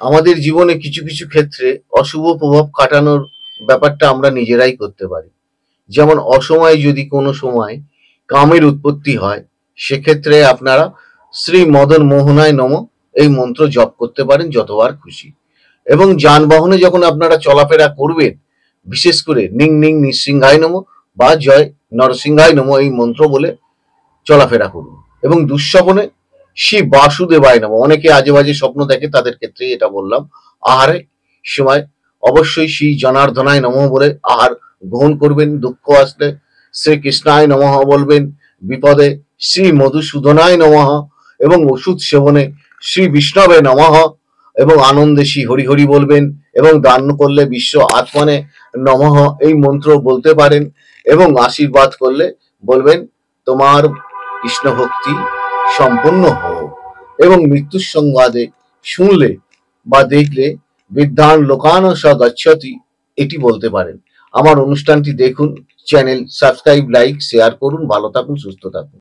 আমাদের জীবনে কিছু কিছু ক্ষেত্রে অশুভ প্রভাব কাটানোর ব্যাপারটা আমরা নিজেরাই করতে পারি। যেমন অসময়ে যদি কোনো সময় কামের উৎপত্তি হয়, সেক্ষেত্রে আপনারা শ্রী মদন মোহনায় নমঃ এই মন্ত্র জপ করতে পারেন যতবার খুশি। এবং যানবাহনে যখন আপনারা চলাফেরা করবেন, বিশেষ করে নিং নিং নৃসিংহায় নমঃ বা জয় নরসিংহায় নমঃ এই মন্ত্র বলে চলাফেরা করুন। এবং দুঃস্বপ্নে শ্রী বাসুদেবায় নমঃ, অনেকে আজে বাজে স্বপ্ন দেখে, তাদের ক্ষেত্রে এটা বললাম। আহারের সময় অবশ্যই শ্রী জনার্দনায় নমঃ বলে আহার গ্রহণ করবেন। দুঃখ আসলে শ্রী কৃষ্ণায় নমঃ বলবেন, বিপদে শ্রী মধুসূদনায় নমঃ, এবং ওষুধ সেবনে শ্রী বিষ্ণবে নমঃ, এবং আনন্দে শ্রী হরি হরি বলবেন, এবং দান করলে বিশ্ব আত্মনে নমঃ এই মন্ত্র বলতে পারেন। এবং আশীর্বাদ করলে বলবেন তোমার কৃষ্ণ ভক্তি সম্পন্ন হোক। এবং মৃত্যুর সংবাদে শুনলে বা দেখলে বিদ্যান লোকান স গচ্ছতি এটি বলতে পারেন। আমার অনুষ্ঠানটি দেখুন, চ্যানেল সাবস্ক্রাইব, লাইক, শেয়ার করুন। ভালো থাকুন, সুস্থ থাকুন।